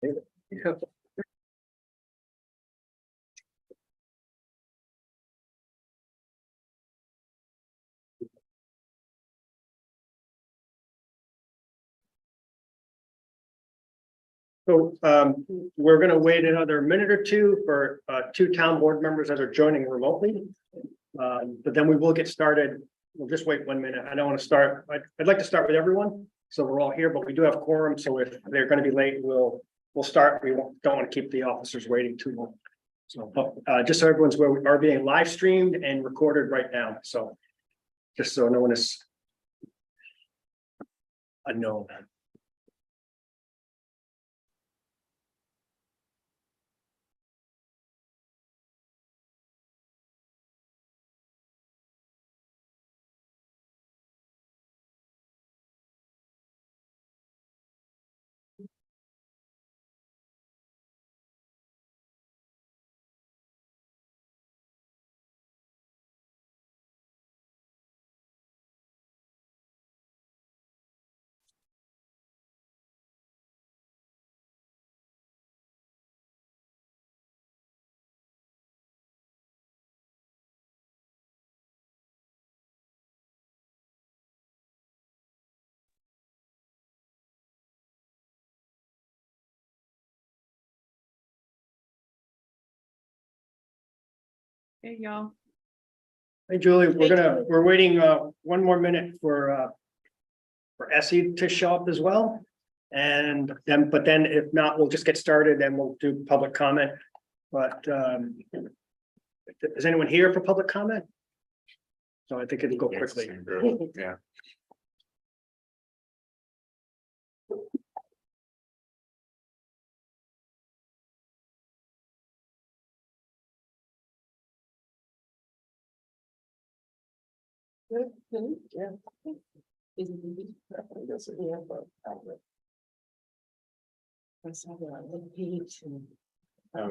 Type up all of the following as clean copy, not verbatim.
Yeah. So we're going to wait another minute or two for two town board members that are joining remotely. But then we will get started. We'll just wait 1 minute. I don't want to start. I'd like to start with everyone. So we're all here, but we do have quorum. So if they're going to be late, we'll start. We don't want to keep the officers waiting too long. So just so everyone's aware, we are being live streamed and recorded right now. So just so no one is unknown. Hey, y'all. Hey, Julie, we're waiting 1 more minute for Essie to show up as well. And then, but then if not, we'll just get started and we'll do public comment. But is anyone here for public comment? So I think it'll go quickly. Yeah. Oh,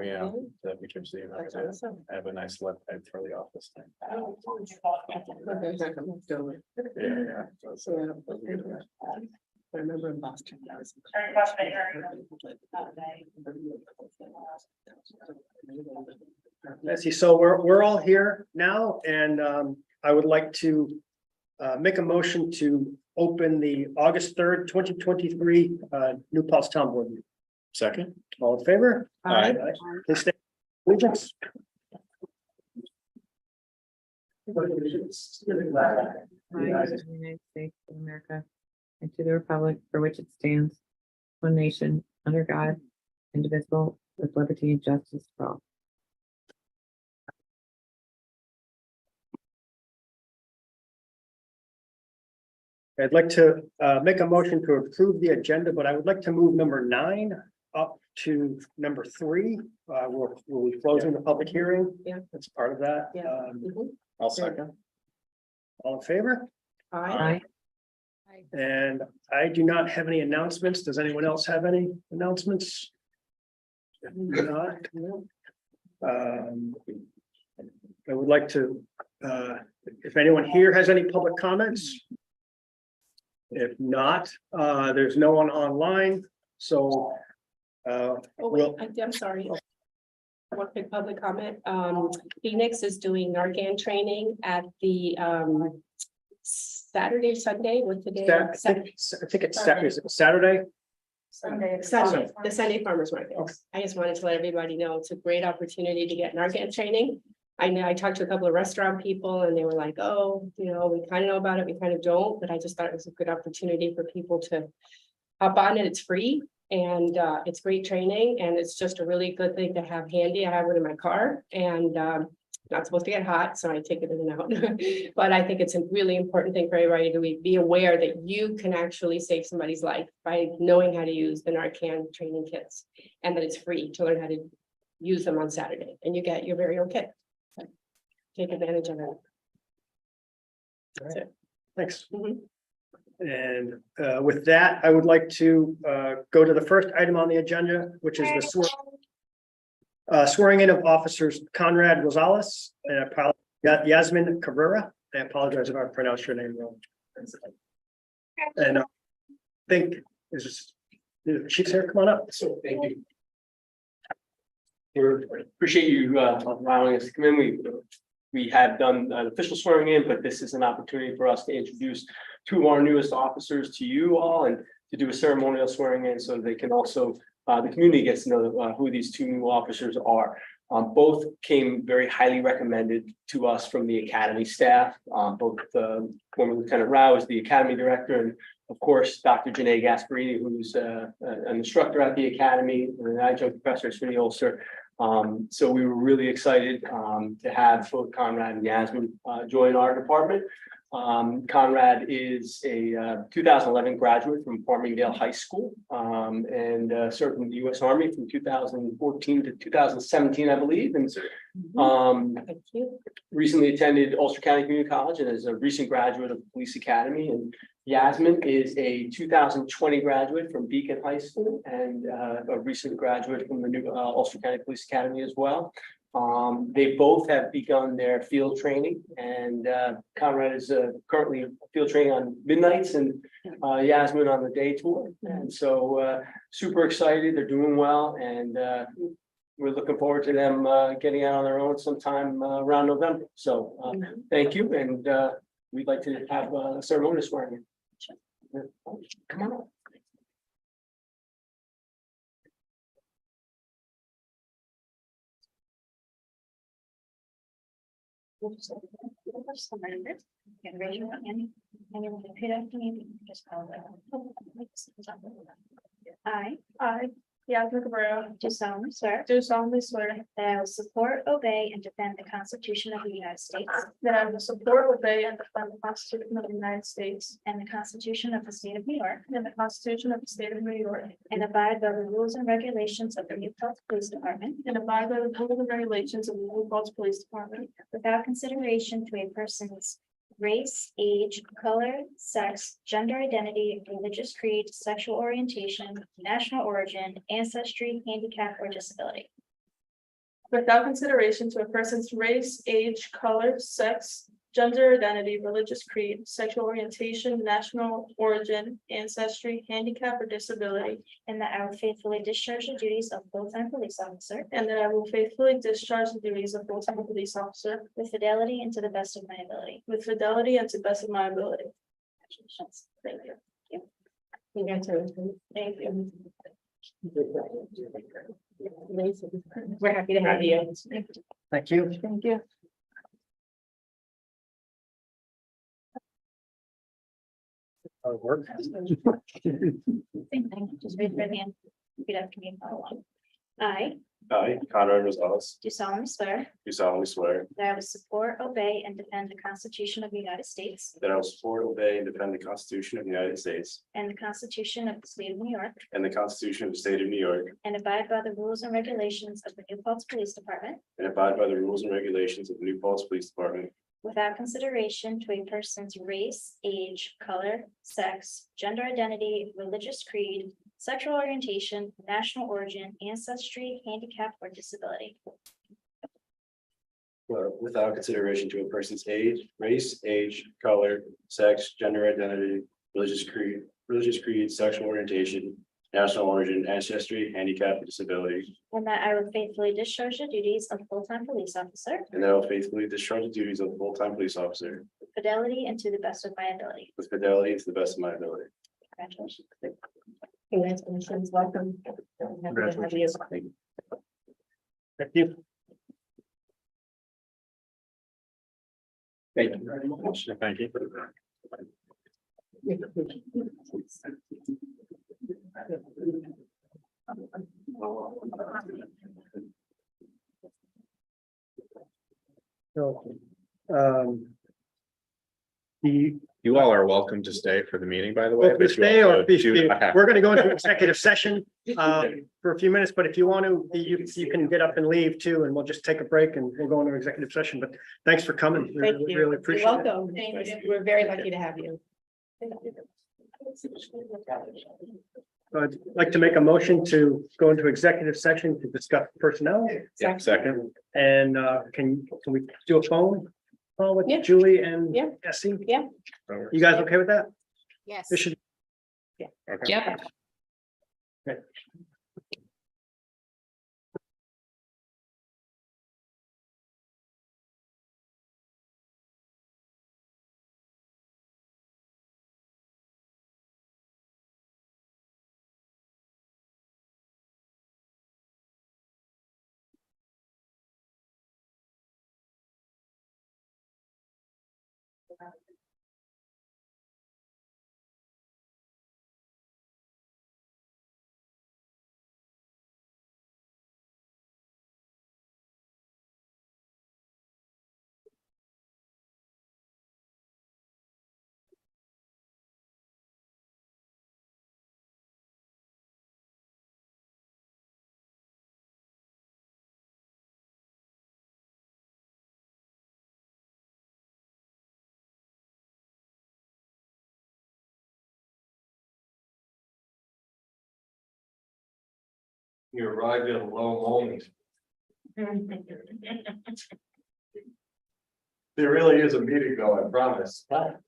yeah, that we can see. I have a nice left head for the office thing. Yeah. I remember in Boston. Essie, so we're all here now and I would like to make a motion to open the August 3rd, 2023 New Paltz Town Board meeting. Second. All in favor? Aye. Please stay. Allegiance. United States of America, and to the republic for which it stands, one nation, under God, indivisible, with liberty and justice for all. I'd like to make a motion to approve the agenda, but I would like to move number 9 up to number 3. We'll be closing the public hearing. Yeah. That's part of that. Yeah. I'll second. All in favor? Aye. And I do not have any announcements. Does anyone else have any announcements? If not, I would like to, if anyone here has any public comments. If not, there's no one online, so. Oh, Well- wait, I'm sorry. One quick public comment. Phoenix is doing Narcan training at the Saturday, Sunday, what's the day? I think it's Saturday, is it Saturday? Sunday, the Sunday Farmers Market. I just wanted to let everybody know it's a great opportunity to get Narcan training. I know I talked to a couple of restaurant people and they were like, oh, you know, we kind of know about it, we kind of don't, but I just thought it was a good opportunity for people to hop on it. It's free and it's great training and it's just a really good thing to have handy. I have one in my car and not supposed to get hot, so I take it in and out. But I think it's a really important thing for everybody to be aware that you can actually save somebody's life by knowing how to use the Narcan training kits and that it's free to learn how to use them on Saturday and you get your very own kit. Take advantage of it. That's it. Thanks. Mhm. And with that, I would like to go to the first item on the agenda, which is the swearing in of officers Conrad Rosales and Yasmin Cabrera. I apologize if I pronounced your name wrong. And I think is Chief's here, come on up. So, thank you. We appreciate you allowing us to come in. We have done an official swearing in, but this is an opportunity for us to introduce two of our newest officers to you all and to do a ceremonial swearing in so they can also, the community gets to know who these two new officers are. Both came very highly recommended to us from the academy staff. Both former Lieutenant Rao is the academy director, and of course, Dr. Janae Gasparini, who's an instructor at the academy, and an adjunct professor at SUNY Ulster. So we were really excited to have both Conrad and Yasmin join our department. Conrad is a 2011 graduate from Farmingdale High School and served in the U.S. Army from 2014 to 2017, I believe, and Thank you. recently attended Ulster County Community College and is a recent graduate of the Police Academy. And Yasmin is a 2020 graduate from Beacon High School and a recent graduate from the new Ulster County Police Academy as well. They both have begun their field training, and Conrad is currently field training on midnights and Yasmin on the day tour. And so super excited, they're doing well, and we're looking forward to them getting out on their own sometime around November. So thank you, and we'd like to have a ceremony swearing in. Come on up. And raise your hand, and you're going to repeat after me. Just call it. I, Yasmin Cabrera, do solemnly swear do solemnly swear that I will support, obey, and defend the Constitution of the United States that I will support, obey, and defend the Constitution of the United States and the Constitution of the State of New York, and the Constitution of the State of New York, and abide by the rules and regulations of the New Paltz Police Department and abide by the rules and regulations of the New Paltz Police Department without consideration to a person's race, age, color, sex, gender identity, religious creed, sexual orientation, national origin, ancestry, handicap, or disability. without consideration to a person's race, age, color, sex, gender identity, religious creed, sexual orientation, national origin, ancestry, handicap, or disability, And that I will faithfully discharge the duties of full-time police officer and that I will faithfully discharge the duties of full-time police officer with fidelity and to the best of my ability. with fidelity and to the best of my ability. Congratulations. Thank you. Congratulations. Thank you. We're happy to have you. Thank you. Thank you. Work. Same thing, just raise your hand. Repeat after me. Follow along. I I, Conrad Rosales, do solemnly swear do solemnly swear that I will support, obey, and defend the Constitution of the United States that I will support, obey, and defend the Constitution of the United States and the Constitution of the State of New York, and the Constitution of the State of New York, and abide by the rules and regulations of the New Paltz Police Department and abide by the rules and regulations of the New Paltz Police Department without consideration to a person's race, age, color, sex, gender identity, religious creed, sexual orientation, national origin, ancestry, handicap, or disability. without consideration to a person's age, race, age, color, sex, gender identity, religious creed, sexual orientation, national origin, ancestry, handicap, or disability, And that I will faithfully discharge the duties of full-time police officer and that I will faithfully discharge the duties of a full-time police officer with fidelity and to the best of my ability. with fidelity and to the best of my ability. Congratulations. Congratulations, welcome. Happy to have you. Congratulations. Thank you. Thank you very much. Thank you. So, the, You all are welcome to stay for the meeting, by the way. well, to but you stay also or be, do not have- we're gonna go into executive session for a few minutes, but if you want to, you can get up and leave too, and we'll just take a break and we'll go into executive session, but thanks for coming. We Thank really you. really You're appreciate it. welcome. We're very lucky to have you. I'd like to make a motion to go into executive session to discuss personnel. Yeah, second. And can we do a phone call with Yeah. Julie and Yeah. Essie? Yeah. You guys okay with that? Yes. This should, Yep. You arrived at a low moment. There really is a meeting though, I promise.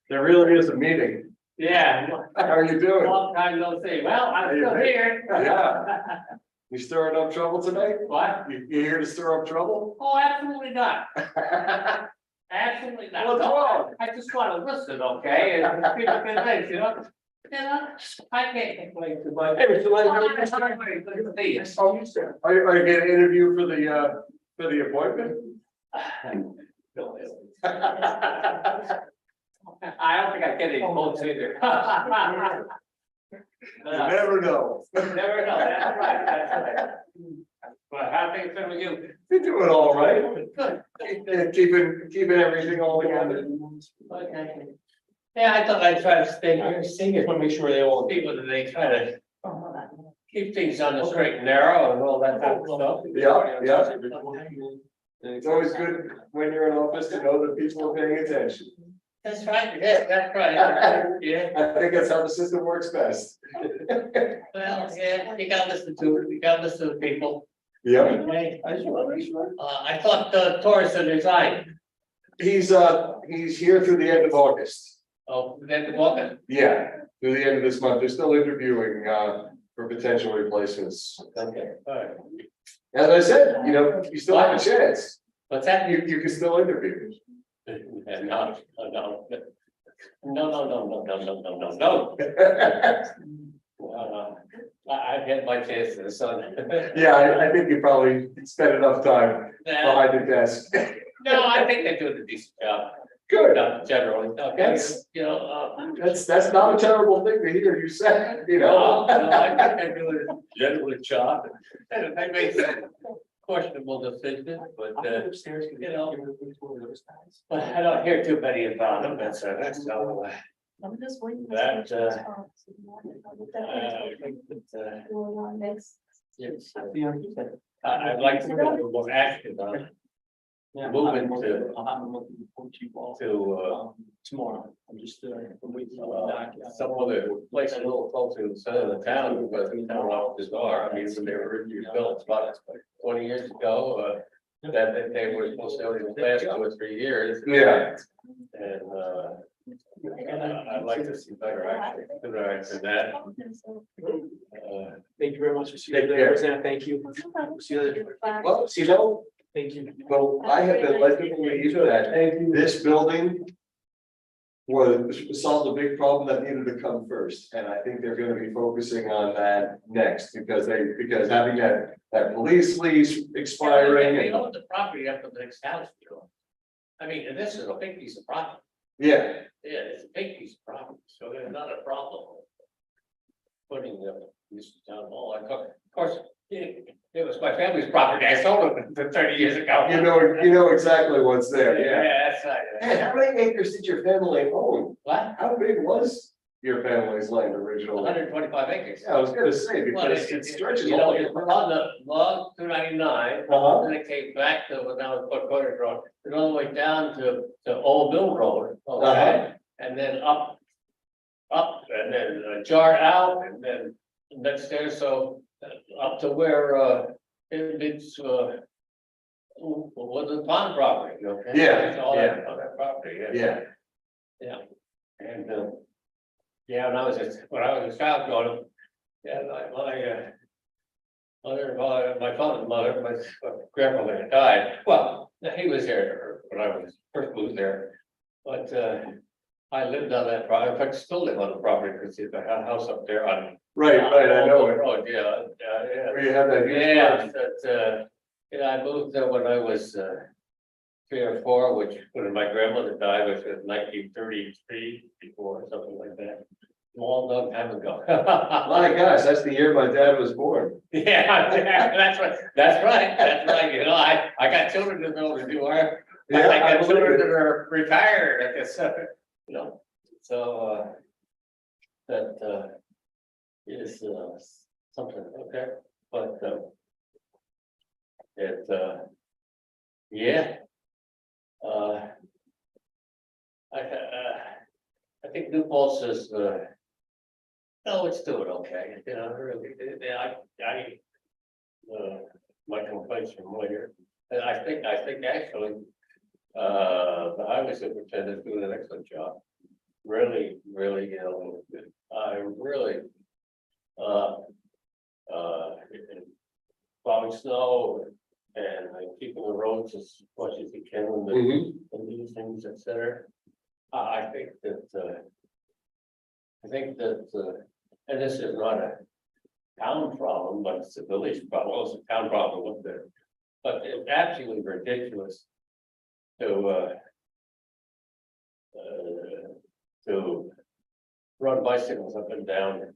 There really is a meeting. Yeah. How are you doing? Long time no see. Well, I'm still here. Yeah. You stirring up trouble tonight? What? You here to stir up trouble? Oh, absolutely not. Absolutely not. What's wrong? I just want to listen, okay? And speak a good things, you know? I can't complain too much. Hey, Mr. Are you getting interviewed for the appointment? I don't think I get any votes either. You never know. Never know, that's right, that's right. But how things been with you? You're doing all right. Good. Keeping everything all together. Okay. Yeah, I thought I'd try to stay here, see if I make sure they all people that they try to keep things on the straight and narrow and all that type of stuff. Yeah. And it's always good when you're in office to know that people are paying attention. That's right, yeah, that's right. Yeah, I think that's how the system works best. well, yeah, you gotta listen to the people. Yeah. Okay. I thought Torres had resigned. He's here through the end of August. Oh, then walking. Yeah, through the end of this month. They're still interviewing for potential replacements. Okay, all right. As I said, you still have a chance. What's that? You can still interview. No. I've had my chances, so. Yeah, I think you probably spent enough time behind the desk. No, I think they're doing a decent job, Good. generally, okay, That's- you know, That's not a terrible thing to hear you say, no, I think they're doing a general job. And they made some questionable decisions, but, you know, but I don't hear too many about them, that's all. I'm just waiting. That, I think that, yes, I'd like to go more active on moving to tomorrow. I'm just some other place a little closer to the center of the town, where the town offices are. I mean, when they were originally built about 20 years ago, that they were supposed to only last 2 or 3 years. Yeah. And I'd like to see better action than that. Thank you very much. Take care. Thank you. See you later. Well, Thank you. well, I have been led to believe that this building solved a big problem that needed to come first, and I think they're gonna be focusing on that next, because having that police lease expiring They and, own the property up to the next house. I mean, and this is a big piece of property. yeah, Yeah, it's a big piece of property, so there's not a problem. Putting this town hall, of course, it was my family's property, I sold it 30 years ago. you know exactly what's there, yeah. Yeah, that's right. Hey, how many acres did your family own? What? How big was your family's land originally? 125 acres. Yeah, I was gonna say, Well, because it stretches you know, all. it's on the log 299, Uh-huh. and it came back to when I was put Portage Road, and all the way down to Old Mill Road, Uh-huh. okay? And then up, and then jar out, and then next there, so up to where it's was the pond property, okay? Yeah, It's all that, all that property, yeah. Yeah, And, yeah, when I was a child growing up, Yeah, my father's mother, my grandmother had died. Well, he was there when I was first moved there. But I lived on that property. In fact, still live on the property because there's a house up there on. Right, I know it. Road, yeah, yeah. Where you have that. huge Yeah, garden. that, yeah, I moved there when I was 3 or 4, which when my grandmother died, which was 1933, before, something like that. Long time ago. My gosh, that's the year my dad was born. Yeah, that's right, that's right, that's right, you know, I got children to be able to do our, Yeah, I I got children believe that it. are retired, I guess, you know, so, that, is, something, okay, but, it, yeah. I think New Paltz is, no, it's doing okay, you know, really, my complaints from later, and I think actually, the highway superintendent's doing an excellent job. Really, you know, I really, plowing snow and keeping the roads as much as you can when Mhm. and these things, et cetera. I think that, and this is not a town problem, but it's a village problem, well, it's a town problem up there. But it's absolutely ridiculous to run bicycles up and down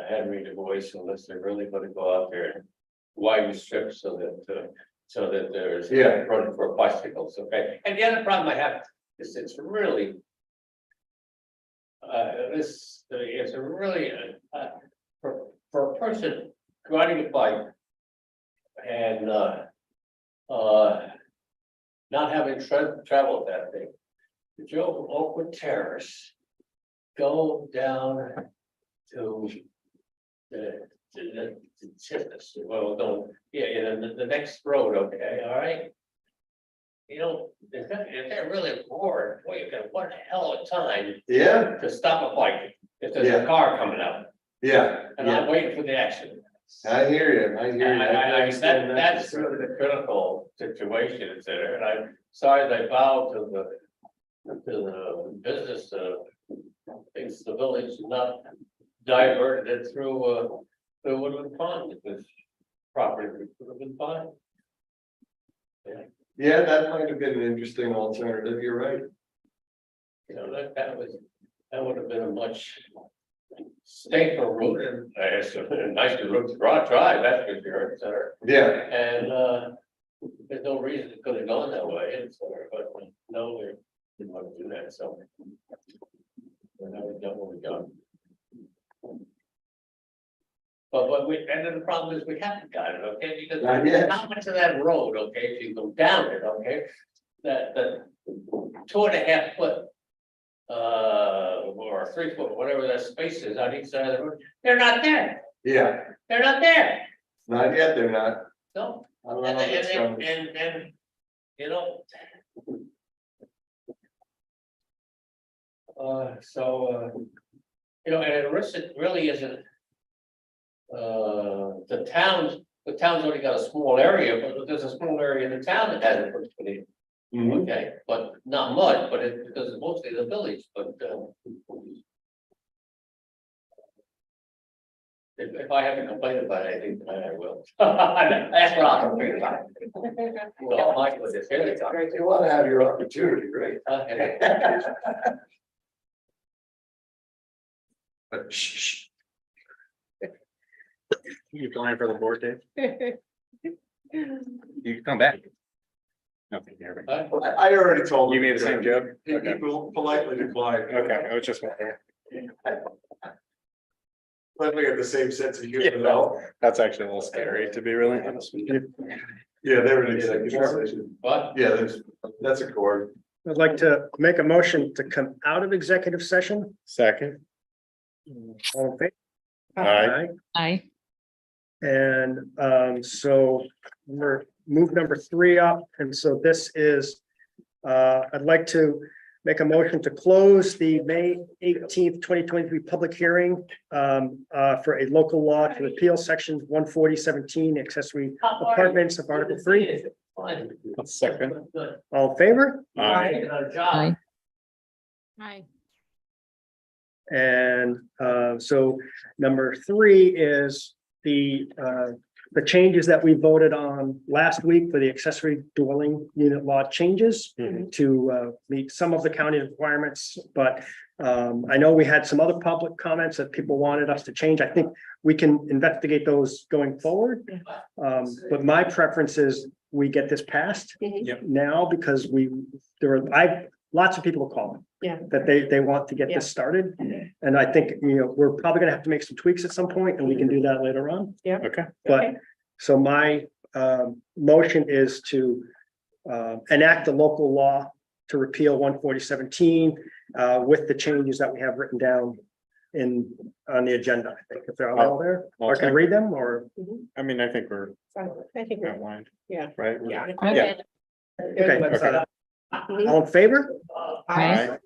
Henry Du Bois unless they're really gonna go out there and widen strips so that there's Yeah. running for bicycles, okay? And the other problem I have is it's really it's a really for a person riding a bike and not having traveled that thing. To Joe Oakwood Terrace, go down to Tiffus, well, no, yeah, the next road, okay, all right. You know, if they're really bored, boy, you've got one hell of a time Yeah, to stop a bike if there's Yeah. a car coming up, yeah, and yeah. I'm waiting for the accident. I hear you, I hear you. understand That's concern. really the critical situation, is there, and I'm sorry they bowed to the business, things, the village, not diverted it through Woodland Pond, because property would have been fine. Yeah, that might have been an interesting alternative, you're right. You know, that would have been a much safer route, and it's a nicer route to drive, that's for sure, et cetera. Yeah, And there's no reason it could have gone that way, et cetera, but no, we didn't want to do that, so. And now we've done what we've done. But and then the problem is we haven't got it, okay, because Not yet. how much of that road, okay, if you go down it, okay, that 2.5 foot. Or 3 foot, whatever that space is on each side of the road, they're not there, yeah, they're not there, not yet, they're not. no. I don't know how that's coming. And, you know. You know, and it really isn't. The town's only got a small area, but there's a small area in the town that hasn't put it in. Mhm. Okay, but not much, but because it's mostly the village, but. If I haven't complained about anything, tonight I will. That's what I'll complain about. Well, Mike was just here. You want to have your opportunity, right? But shh. You applying for the board, Dave? You can come back. Okay, here we go. I already told You him. made the same joke? He Okay. politely declined. Okay, I was just. Luckily, have the same sense of humor though. That's actually a little scary, to be really honest with you. Yeah, they were an executive session. What? Yeah, that's a cord. I'd like to make a motion to come out of executive session. Second. All in favor? Aye. Aye. And so we're move number 3 up, and so this is, I'd like to make a motion to close the May 18th, 2023 public hearing for a local law to repeal section 14017 accessory apartments of Article 3. Second. All in favor? Aye. Hi. And so number 3 is the changes that we voted on last week for the accessory dwelling unit law changes to meet some of the county requirements, but I know we had some other public comments that people wanted us to change. I think we can investigate those going forward. But my preference is we get this passed now because lots of people are calling. Yeah. That they want to get this started. And I think, we're probably gonna have to make some tweaks at some point and we can do that later on. Okay. But, Okay. so my motion is to enact the local law to repeal 14017 with the changes that we have written down on the agenda, I think, if they're all there. Or can I read them or? I mean, I think we're I think we're, outlined. yeah. Right? Yeah. Okay. Okay, all in favor? Aye.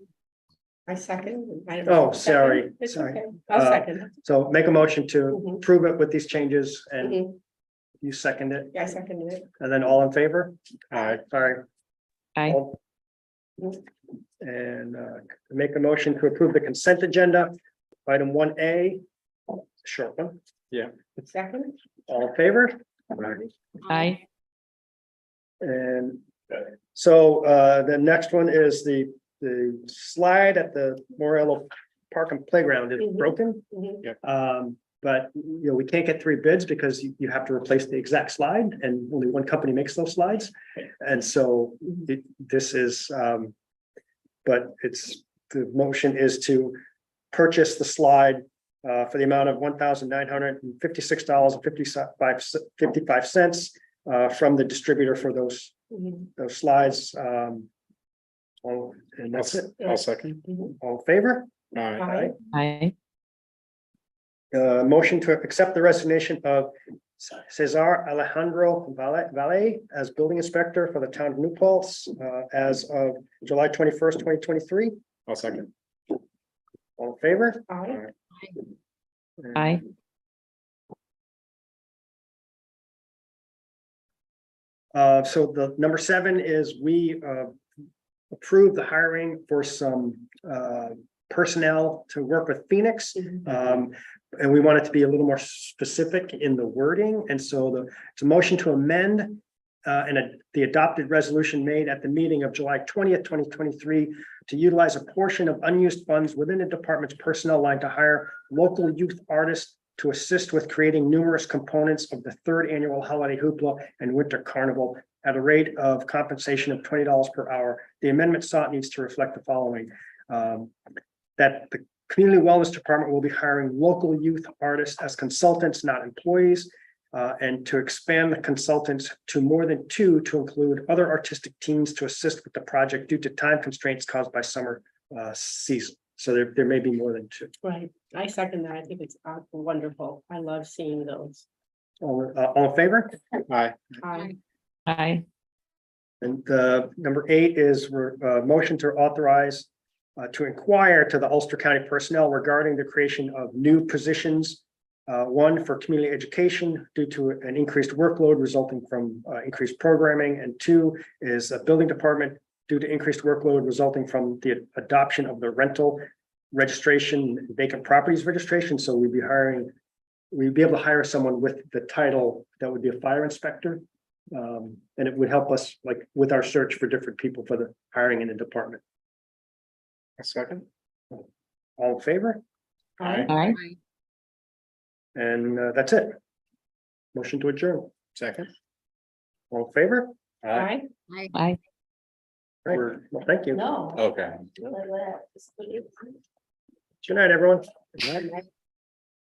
I second. I don't know. Oh, sorry, Second? It's sorry. okay. I'll second. So make a motion to Mhm. approve it with these changes and Mhm. you second it, Yeah, I seconded it. and then all in favor? Aye. Sorry. Aye. All- And make a motion to approve the consent agenda, item 1A. Short one, Second. all in favor? Aye. And so the next one is the slide at the Morello Park and Playground is Mhm. broken. Mhm. But we can't get 3 bids because you have to replace the exact slide and only one company makes those slides. And so this is, but the motion is to purchase the slide for the amount of $1,956.55 from the distributor for those Mhm. slides. And that's it. I'll second. All in favor? Aye. Aye. Motion to accept the resignation of Cesar Alejandro Valle as building inspector for the town of New Paltz as of July 21st, 2023. I'll second. All in favor? Aye. Aye. So the number 7 is we approve the hiring for some personnel to work with Phoenix. And we want it to be a little more specific in the wording. And so it's a motion to amend the adopted resolution made at the meeting of July 20th, 2023 to utilize a portion of unused funds within the department's personnel line to hire local youth artists to assist with creating numerous components of the 3rd annual holiday hoopla and winter carnival at a rate of compensation of $20 per hour. The amendment sought needs to reflect the following. That the Community Wellness Department will be hiring local youth artists as consultants, not employees, and to expand the consultants to more than 2 to include other artistic teams to assist with the project due to time constraints caused by summer season. So there may be more than 2. Right. I second that. I think it's wonderful. I love seeing those. All in favor? Aye. Aye. Aye. And number 8 is motion to authorize to inquire to the Ulster County personnel regarding the creation of new positions. 1 for community education due to an increased workload resulting from increased programming, and 2 is a building department due to increased workload resulting from the adoption of the rental registration, vacant properties registration. So we'd be able to hire someone with the title that would be a fire inspector. And it would help us like with our search for different people for the hiring in the department. A second. All in favor? Aye. Aye. And that's it. Motion to adjourn. Second. All in favor? Aye. Aye. Right. Well, thank you. No. Okay. Good night, everyone.